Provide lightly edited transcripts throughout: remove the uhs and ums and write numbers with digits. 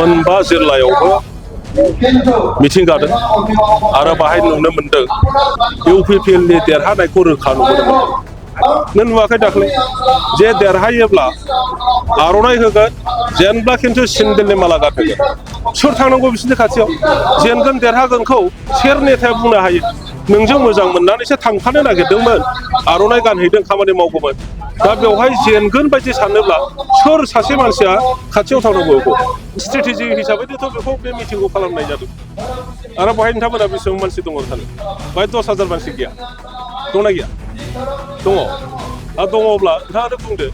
मोनबा जिल्लायावबो मिथिं जादों आरो बाहाय नुनो मोनदों इउपिपिएलनि देरहानायखौ रोखा नुनो मोनदों। नों नुवाखै दाख्लै जे देरहायोब्ला आर'नाइ होगोन, जेनब्ला खिन्थु सिन्देलनि माला गानहोगोन। सोर थांनांगौ बिसोरनि खाथियाव? जेनगोन देरहागोनखौ सोर नेताया बुंनो हायो? नोंजों मोजां मोननानैसो थांफानो नागिरदोंमोन, आर'नाइ गानहैदों, खामानि मावगौमोन। दा बेवहाय जेनगोन बायदि सानोब्ला सोर सासे मानसिया खाथियाव थांनांगौ बेखौ? स्ट्रेटेजि हिसाबैथ' बेखौ बे मिटिंखौ खालामनाय जादों। आरो बेवहाय नोंथांमोना बेसेबां मानसि दङ सानो? बेवहाय 10,000 मानसि गैया, दंना गैया? दङ। दङब्ला नोंथाङानो बुंदो,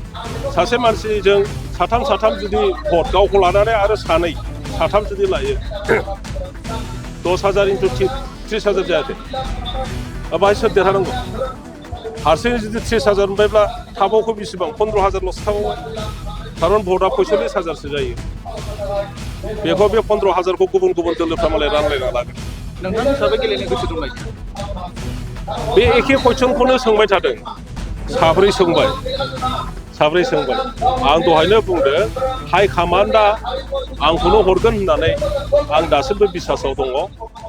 सासे मानसिजों साथाम जुदि भट गावखौ लानानै आरो साथाम जुदि लायो, 10,000 इन्टु 30,000 जायाखै? बाहाय सोर देरहानांगौ? हारसिङै जुदि 30,000 मोनबायब्ला थाबावखौ बेसेबां? 15,000ल'सो थाबावबाय। खारन भटआ 45,000सो जायो। बेखौ बे 15,000खौ गुबुन दोलोफ्रा मालाय रानलायना लागोन। नोंथां हिसाबै गेलेनो गोसो दंना गैया? बे एखे कुइसनखौनो सोंबाय थादों। साब्रै सोंबाय। आं दहायनो बुंदों हाइकामान्डआ आंखौनो हरगोन होननानै आं दासिमबो बिसासाव दङ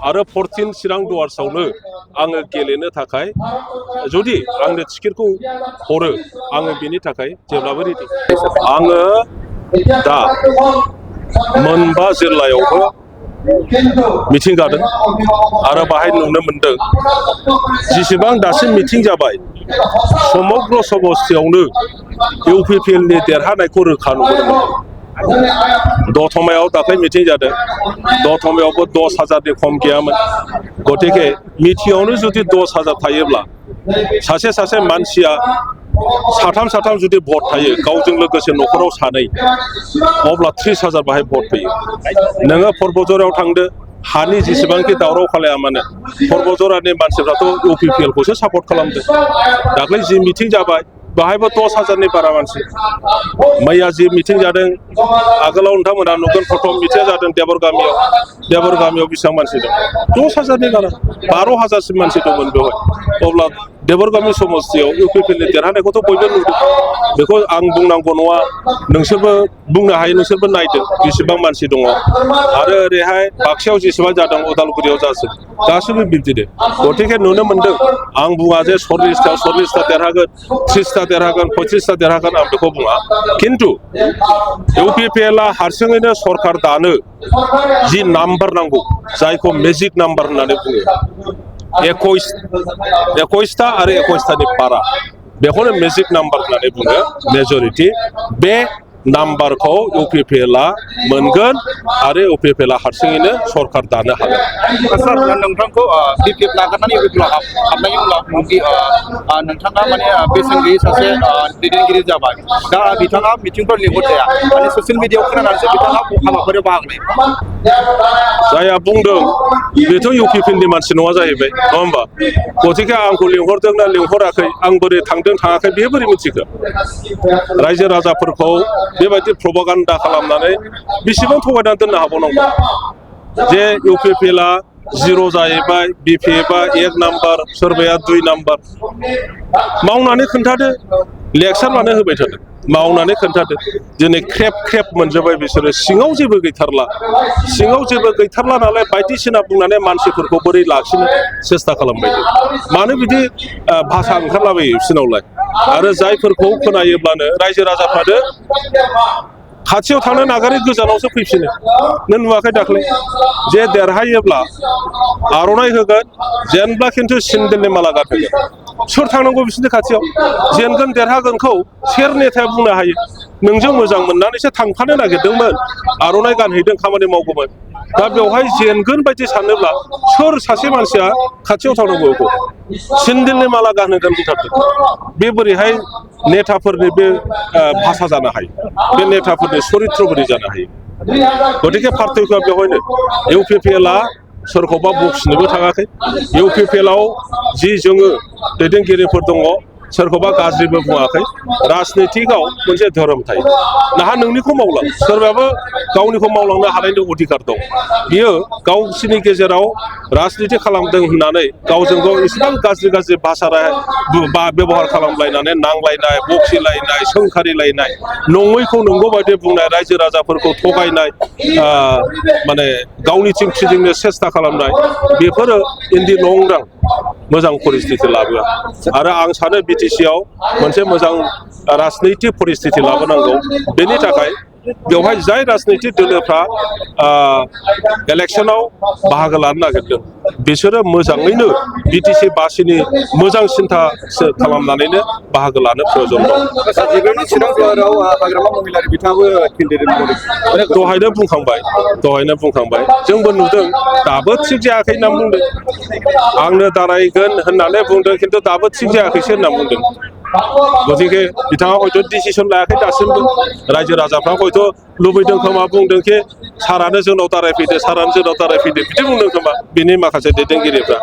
आरो 14 चिरां दुवार्सआवनो आङो गेलेनो थाखाय जुदि आंनो टिकेटखौ हरो, आङो बेनि थाखाय जेब्लाबो रेडि। आङो दा मोनबा जिल्लायावबो मिथिं जादों आरो बाहाय नुनो मोनदों जेसेबां दासिम मिथिं जाबाय समग्र समस्तियावनो इउपिपिएलनि देरहानायखौ रोखा नुनो मोनदों। दतमायाव दाख्लै मिथिं जादों, दतमायावबो 10,000नि खम गैयामोन। गतिके मिथिङावनो जुदि 10,000 थायोब्ला सासे मानसिया साथाम जुदि भट थायो, गावजों लोगोसे न'खराव सानै, अब्ला 30,000 बाहाय भट फैयो। नोङो पर्बजरायाव थांदो, हानि जेसेबांखि दावराव खालाया मानो पर्बजरानि मानसिफ्राथ' इउपिपिएलखौसो सापर्ट खालामदों। दाख्लै जि मिथिं जाबाय बाहायबो 10,000नि बारा मानसि। मैया जि मिथिं जादों, आगोलाव नोंथांमोना नुगोन प्रथम मिथिङा जादों देबरगामियाव बेसेबां मानसि दं? 10,000नि बारा, 12,000सिम मानसि दंमोन बेवहाय। अब्ला देबरगामि समस्तियाव इउपिपिएलनि देरहानायखौथ' बयबो नुदों। बेखौ आं बुंनांगौ नङा, नोंसोरबो बुंनो हायो, नोंसोरबो नायदों बेसेबां मानसि दङ। आरो ओरैहाय बाक्सायाव जेसेबां जादों, उदालगुरियाव जासै, गासैबो बिब्दिनो। गतिके नुनो मोनदों, आं बुङा जे 40ता देरहागोन, 30ता देरहागोन, 35ता देरहागोन, आं बेखौ बुङा। खिन्थु इउपिपिएलआ हारसिङैनो सरकार दानो जि नाम्बार नांगौ, जायखौ मेजिक नाम्बार होननानै बुङो, 21ता आरो 21तानि बारा, बेखौनो मेजिक नाम्बार होननानै बुङो मेजरिटि। बे नाम्बारखौ इउपिपिएलआ मोनगोन आरो इउपिपिएलआ हारसिङैनो सरकार दानो हागोन। सार, नोंथांखौ बिपिएफ नागारनानै इउपिपिएलआव हाबनायनि उनाव नोंथाङा माने बेसेन गैयै सासे दैदेनगिरि जाबाय। दा बिथाङा मिटिंफोर लिंहरजाया, माने ससियेल मिडियायाव खोनानानैसो बिथाङा हाबाफारियाव बाहागो लायो। जायहा बुंदों बेथ' इउपिपिएलनि मानसि नङा जाहैबाय, नङा होमबा? गतिके आंखौ लिंहरदों ना लिंहराखै, आं बोरै थांदों थाङाखै बे बोरै मिथिखो? रायजो राजाफोरखौ बेबायदि प्रपागान्डा खालामनानै बेसेबां थगायनानै दोननो हाबावनांगौ जे इउपिपिएलआ 0 जाहैबाय, बिपिएफआ 1 नाम्बार, सोरबाया 2 नाम्बार। मावनानै खोन्थादो, लेक्सार मानो होबाय थादों? मावनानै खोन्थादो। दिनै ख्रेब मोनजोब्बाय बिसोरो, सिङाव जेबो गैथारला नालाय बायदिसिना बुंनानै मानसिफोरखौ बोरै लाखिनो सेस्था खालामबाय दं। मानो बिदि भाषा ओंखारलाबायो बिसोरनावलाय? आरो जायफोरखौ खोनायोब्लानो रायजो राजाफ्रानो खाथियाव थांनो नागारै गोजानावसो फैफिनो। नों नुवाखै दाख्लै जे देरहायोब्ला आर'नाइ होगोन, जेनब्ला खिन्थु सिन्देलनि माला गानहोगोन। सोर थांनांगौ बिसोरनि खाथियाव? जेनगोन देरहागोनखौ सोर नेताया बुंनो हायो? नोंजों मोजां मोननानैसो थांफानो नागिरदोंमोन, आर'नाइ गानहैदों, खामानि मावगौमोन। दा बेवहाय जेनगोन बायदि सानोब्ला सोर सासे मानसिया खाथियाव थांनांगौ बेखौ? सिन्देलनि माला गानहोगोन बुंथारदों। बे बोरैहाय नेताफोरनि बे भाषा जानो हायो? बे नेताफोरनि सरित्र बोरै जानो हायो? गतिके पार्थक्यआ बेवहायनो। इउपिपिएलआ सोरखौबा बखिनोबो थाङाखै। इउपिपिएलआव जि जोङो दैदेनगिरिफोर दङ, सोरखौबा गाज्रिबो बुङाखै राजनितिकआव मोनसे धोरोम थायो नाहा नोंनिखौ मावलां सोरबाबो गावनिखौ मावलांनो हानायनि अधिकार दं बियो गावसिनि गेजेराव राजनिति खालामदों होननानै गावजों गाव इसेबां गाज्रि भाषा बेबहार खालामलायनानै नांलायनाय बखिलायनाय सोंखारिलायनाय नङैखौ नंगौ बायदि बुंनाय रायजो राजाफोरखौ थगायनाय माने गावनिथिं फिदिंनो सेस्था खालामनाय बेफोरो इन दि लं रान मोजां परिस्थिति लाबोआ आरो आं सानो बिटिसिआव मोनसे मोजां राजनैतिक परिस्थिति लाबोनांगौ बेनि थाखाय बेवहाय जाय राजनैतिक दोलोफ्रा इलेक्शनाव बाहागो लानो नागिरदों बिसोरो मोजाङैनो बिटिसि बासिनि मोजां सिन्था खालामनानैनो बाहागो लानो प्रयोजन दं दहायनो बुंखांबाय जोंबो नुदों दाबो थिग जायाखै होनना बुंदों आंनो दारायगोन होननानै बुंदों खिन्थु दाबो थिग जायाखैसो होनना बुंदों गतिके बिथाङा हयथ' डिसिसन लायाखै दासिमबो रायजो राजाफ्रा हयथ' लुबैदों खोमा बुंदोंखि सारानो जोंनाव दारायफैदो बिदि बुंदों खोमा बिनि माखासे दैदेनगिरिफ्रा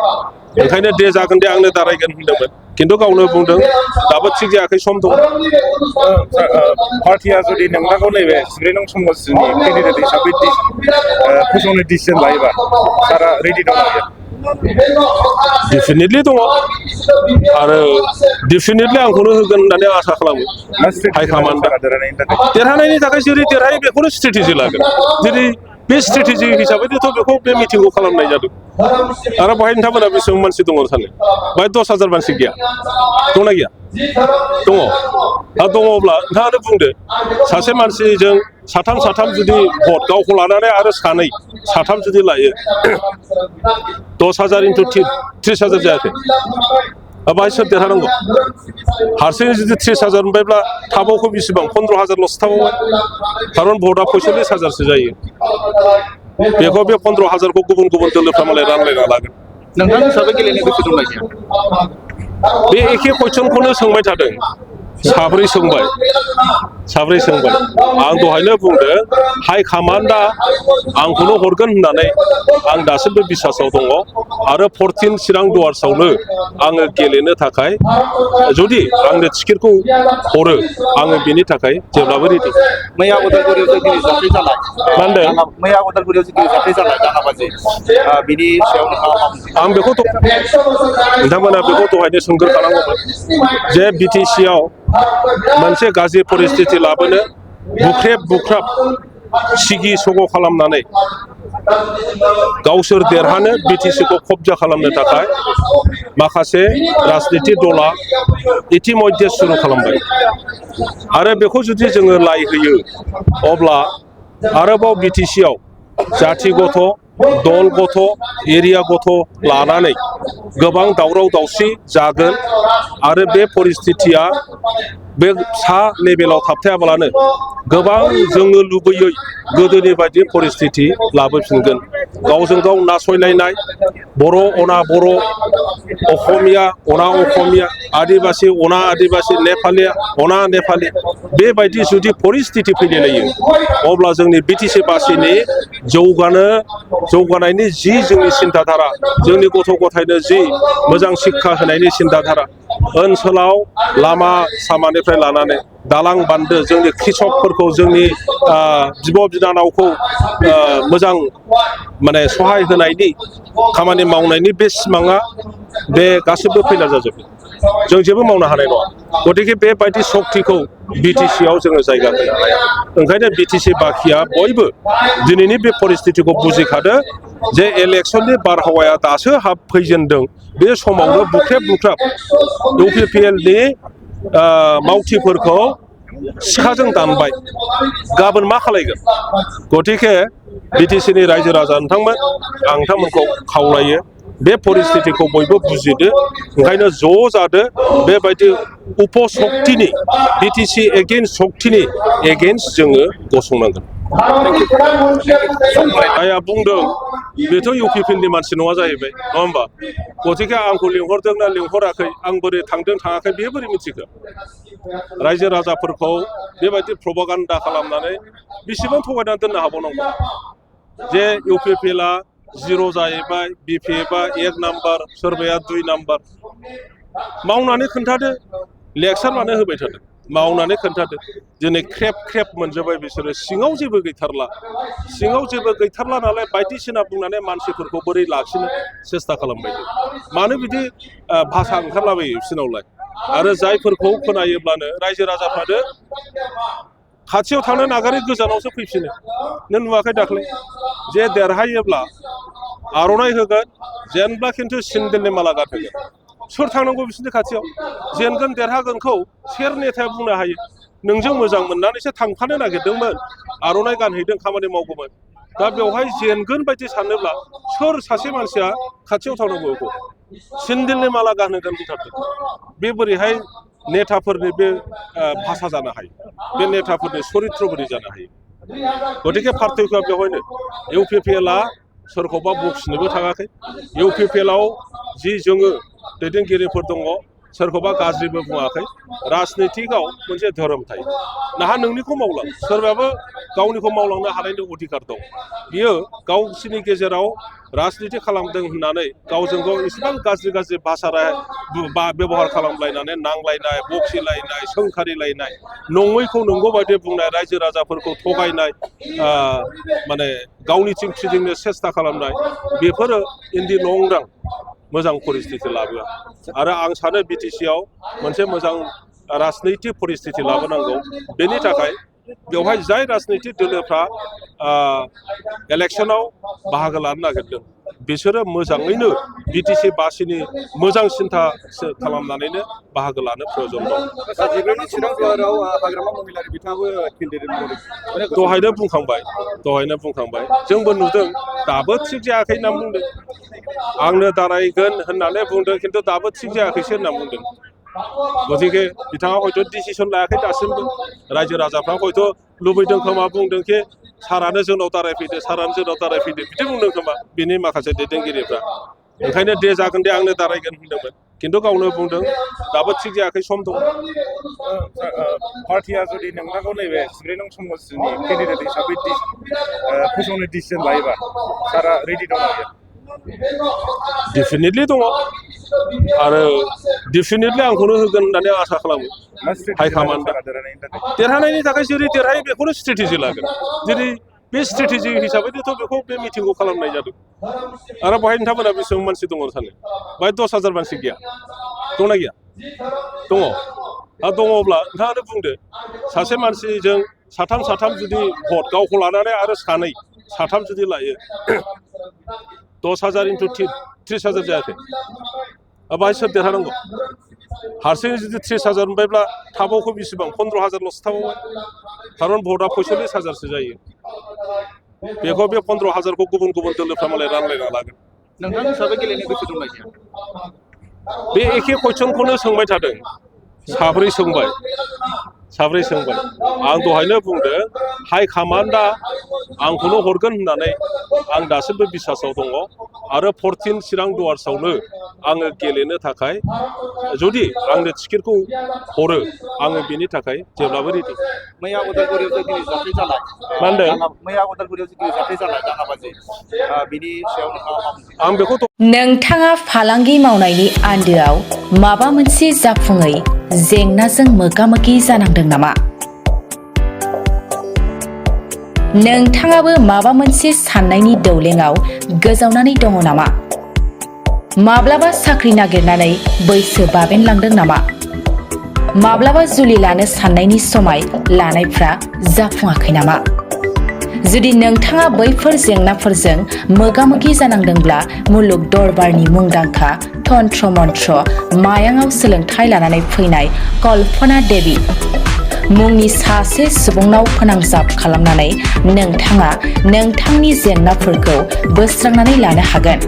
ओंखायनो दे जागोन दे आंनो दारायगोन होनदोंमोन खिन्थु गावनो बुंदों दाबो थिग जायाखै सम दं पार्टिया जुदि नोंथांखौ नैबे 11 नं समस्टिनि केन्डिडेट हिसाबै फोसावनो डिसिसन लायोबा सारा रेडि दं डेफिनेटलि दङ आरो डेफिनेटलि आंखौनो होगोन होननानै आसा खालामो हाइकामान्डआ देरहानायनि थाखाय जेरै देरहायो बेखौनो स्ट्रेटेजि लागोन जेरै बे स्ट्रेटेजि हिसाबैनोथ' बेखौ बे मिटिंखौ खालामनाय जादों आरो बेवहाय नोंथांमोना बेसेबां मानसि दङ सानो बेहाय 10,000 मानसि गैया दंना गैया दङ दङब्ला नोंथाङानो बुंदो सासे मानसिजों साथाम जुदि भट गावखौ लानानै आरो साथाम जुदि लायो 10,000 into 30,000 जायाखै बाहाय सोर देरहानांगौ हारसिङै जुदि 30,000 मोनबायब्ला थाबावखौ बेसेबां 15,000ल'सो थाबावबाय खारन भटआ 45,000सो जायो बेखौ बे 15,000खौ गुबुन दोलोफ्रा मालाय रानलायना लागोन नोंथां हिसाबै गेलेनो गोसो दंना गैया बे एखे कुइसनखौनो सोंबाय थादों साब्रै सोंबाय आं दहायनो बुंदों हाइकामान्डआ आंखौनो हरगोन होननानै आं दासिमबो बिसासाव दङ आरो 14 चिरां दुवार्सआवनो आङो गेलेनो थाखाय जुदि आंनो टिकेटखौ हरो आङो बेनि थाखाय जेब्लाबो रेडि मैया उदालगुरियाव जोंनि जाथाय जानाय मा होनदों मैया उदालगुरियाव जोंनि जाथाय जानाय दाङाबाजि बिनि सायाव आं बेखौ नोंथांमोना बेखौ दहायनो सोंग्रोखानांगौमोन जे बिटिसिआव मोनसे गाज्रि परिस्थिति लाबोनो बुख्राब सिगि सग' खालामनानै गावसोर देरहानो बिटिसिखौ कब्जा खालामनो थाखाय माखासे राजनिति दला इतिमध्ये सुरु खालामबाय आरो बेखौ जुदि जोङो लाइ होयो अब्ला आरोबाव बिटिसिआव जाथि गथ' दल गथ' एरिया गथ' लानानै गोबां दावराव दावसि जागोन आरो बे परिस्थितिया बे सा लेभेलाव थाबथायाब्लानो गोबां जोङो लुबैयै गोदोनि बायदि परिस्थिति लाबोफिनगोन गावजों गाव नासयलायनाय बर' अना बर' अखमिया अना अखमिया आदिबासि अना आदिबासि नेपालिया अना नेपालि बेबायदि जुदि परिस्थिति फैनो लायो अब्ला जोंनि बिटिसि बासिनि जौगानायनि जि जोंनि सिन्थाधारा जोंनि गथ' गथायनो जि मोजां शिक्षा होनायनि सिन्थाधारा ओनसोलाव लामा सामानिफ्राय लानानै दालां बान्दो जोंनि कृषकफोरखौ जोंनि बिब' बिनानावखौ मोजां माने सहाय होनायनि खामानि मावनायनि बे सिमाङा बे गासिबो फैला जाजोबगोन जों जेबो मावनो हानाय नङा गतिके बेबायदि सक्तिखौ बिटिसिआव जोङो जायगा होनो हाया ओंखायनो बिटिसि बाखिया बयबो दिनैनि बे परिस्थितिखौ बुजिखादो जे इलेक्सननि बारहावाया दासो फैजेनदों बे समावनो बुख्रेब इउपिपिएलनि मावथिफोरखौ सिखाजों दानबाय गाबोन मा खालायगोन गतिके बिटिसिनि रायजो राजा नोंथांमोन आं नोंथांमोनखौ खावलायो बे परिस्थितिखौ बयबो बुजिदो ओंखायनो ज' जादो बेबायदि उपशक्तिनि बिटिसि एगेन्स्ट सक्तिनि एगेन्स्ट जोङो गसंनांगोन आइया बुंदों बेथ' इउपिपिएलनि मानसि नङा जाहैबाय नङा होमबा गतिके आंखौ लिंहरदों ना लिंहराखै आं बोरै थांदों थाङाखै बे बोरै मिथिखो रायजो राजाफोरखौ बेबायदि प्रपागान्डा खालामनानै बेसेबां थगायनानै दोननो हाबावनांगौ जे इउपिपिएलआ 0 जाहैबाय बिपिएफआ 1 नाम्बार सोरबाया 2 नाम्बार मावनानै खोन्थादो लेक्सार मानो होबाय थादों मावनानै खोन्थादों दिनै ख्रेब ख्रेब मोनजोब्बाय बिसोरो सिङाव जेबो गैथारला नालाय बायदिसिना बुंनानै मानसिफोरखौ बोरै लाखिनो सेस्था खालामबाय मानो बिदि भाषा ओंखारलाबायो बिसोरनावलाय आरो जायफोरखौ खोनायोब्लानो रायजो राजाफ्रानो खाथियाव थांनो नागारै गोजानावसो फैफिनो नों नुवाखै दाख्लै जे देरहायोब्ला आर'नाइ होगोन जेनब्ला खिन्थु सिन्देलनि माला गानहोगोन सोर थांनांगौ बिसोरनि खाथियाव जेनगोन देरहागोनखौ सोर नेताया बुंनो हायो नोंजों मोजां मोननानैसो थांफानो नागिरदोंमोन आर'नाइ गानहैदों खामानि मावगौमोन दा बेवहाय जेनगोन बायदि सानोब्ला सोर सासे मानसिया खाथियाव थांनांगौ बेखौ सिन्देलनि माला गानहोगोन बुंथारदों बे बोरैहाय नेताफोरनि बे भाषा जानो हायो बे नेताफोरनि सरित्र बोरै जानो हायो गतिके पार्थक्यआ बेवहायनो इउपिपिएलआ सोरखौबा बखिनोबो थाङाखै इउपिपिएलआव जि जोङो दैदेनगिरिफोर दङ सोरखौबा गाज्रिबो बुङाखै राजनितिकआव मोनसे धोरोम थायो नाहा नोंनिखौ मावलां सोरबाबो गावनिखौ मावलांनो हानायनि अधिकार दं बियो गावसिनि गेजेराव राजनिति खालामदों होननानै गावजों गाव इसेबां गाज्रि भाषा बेबहार खालामलायनानै नांलायनाय बखिलायनाय सोंखारिलायनाय नङैखौ नंगौ बायदि बुंनाय रायजो राजाफोरखौ थगायनाय माने गावनिथिं फिदिंनो सेस्था खालामनाय बेफोरो इन दि लं रान मोजां परिस्थिति लाबोआ आरो आं सानो बिटिसिआव मोनसे मोजां राजनैतिक परिस्थिति लाबोनांगौ बेनि थाखाय बेवहाय जाय राजनैतिक दोलोफ्रा इलेक्सनाव बाहागो लानो नागिरदों बिसोरो मोजाङैनो बिटिसि बासिनि मोजां सिन्था खालामनानैनो बाहागो लानो प्रयोजन दं दहायनो बुंखांबाय जोंबो नुदों दाबो थिग जायाखै होनना बुंदों आंनो दारायगोन होननानै बुंदों खिन्थु दाबो थिग जायाखैसो होनना बुंदों गतिके बिथाङा हयथ' डिसिसन लायाखै दासिमबो रायजो राजाफ्रा हयथ' लुबैदों खोमा बुंदोंखि सारानो जोंनाव दारायफैदो बिदि बुंदों खोमा बिनि माखासे दैदेनगिरिफ्रा ओंखायनो दे जागोन दे आंनो दारायगोन होनदोंमोन खिन्थु गावनो बुंदों दाबो थिग जायाखै सम दं पार्टिया जुदि नोंथांखौ नैबे सिब्रेनं समस्टिनि केन्डिडेट हिसाबै फोसावनो डिसिसन लायोबा सारा रेडि दं डेफिनेटलि दङ आरो डेफिनेटलि आंखौनो होगोन होननानै आसा खालामो हाइकामान्डआ देरहानायनि थाखाय जेरै देरहायो बेखौनो स्ट्रेटेजि लागोन जेरै बे स्ट्रेटेजि हिसाबैथ' बेखौ बे मिटिंखौ खालामनाय जादों आरो बेवहाय नोंथांमोना बेसेबां मानसि दङ सानो बेवहाय 10,000 मानसि गैया दंना गैया दङ दङब्ला नोंथाङानो बुंदो सासे मानसिजों साथाम जुदि भट गावखौ लानानै आरो साथाम जुदि लायो 10,000 इन्टु 30,000 जायाखै बाहाय सोर देरहानांगौ हारसिङै जुदि 30,000 मोनबायब्ला थाबावखौ बेसेबां 15,000ल'सो थाबावबाय खारन भटआ 45,000सो जायो बेखौ बे 15,000खौ गुबुन दोलोफ्रा मालाय रानलायना लागोन नोंथां हिसाबै गेलेनो गोसो दंना गैया बे एखे कुइसनखौनो सोंबाय थादों साब्रै सोंबाय आं दहायनो बुंदों हाइकामान्डआ आंखौनो हरगोन होननानै आं दासिमबो बिसासाव दङ आरो 14 चिरां दुवार्सआवनो आङो गेलेनो थाखाय जुदि आंनो टिकेटखौ हरो आङो बेनि थाखाय जेब्लाबो रेडि मैया उदालगुरियाव दिनै जाथाय जानाय मा होनदों मैया उदालगुरियाव दिनै जाथाय जानाय दाङाबाजि बिनि सायाव आं बेखौ नोंथाङा फालांगि मावनायनि आन्दोआव माबा मोनसे जाफुङै जेंनाजों मोगा-मोगि जानांदों नामा? नोंथाङाबो माबा मोनसे साननायनि दौलेङाव गोजावनानै दङ नामा? माब्लाबा साख्रि नागिरनानै बैसो बाबेनलांदों नामा? माब्लाबा जुलि लानो साननायनि समाय लानायफ्रा जाफुङाखै नामा? जुदि नोंथाङा बैफोर जेंनाफोरजों मोगा-मोगि जानांदोंब्ला मुलुग दरबारनि मुंदांखा तन्त्र मन्त्र मायांआव सोलोंथाइ लानानै फैनाय कल्पना देवी मुंनि सासे सुबुंनाव फोनांजाब खालामनानै नोंथाङा नोंथांनि जेंनाफोरखौ बोस्रांनानै लानो हागोन।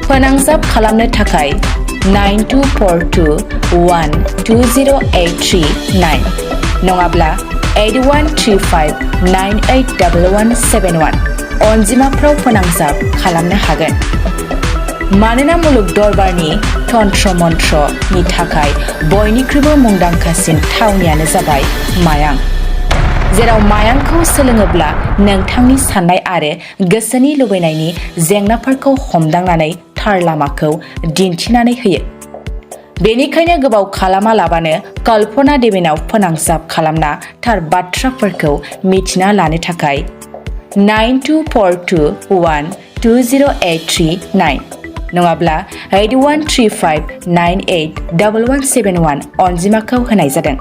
फोनांजाब खालामनो थाखाय 9242120839 नङाब्ला 8135981171 अनजिमाफ्राव फोनांजाब खालामनो हागोन। मानोना मुलुग दरबारनि तन्त्र मन्त्रनि थाखाय बयनिख्रुइबो मुंदांखासिन थावनियानो जाबाय मायां, जेराव मायांखौ सोलोङोब्ला नोंथांनि साननाय आरो गोसोनि लुबैनायनि जेंनाफोरखौ हमदांनानै थार लामाखौ दिन्थिनानै होयो। बेनिखायनो गोबाव खालामालाबानो कल्पना देबेनाव फोनांजाब खालामना थार बाथ्राफोरखौ मिथिना लानो थाखाय 9242120839 नङाब्ला 8135981171 अनजिमाखौ होनाय जादों।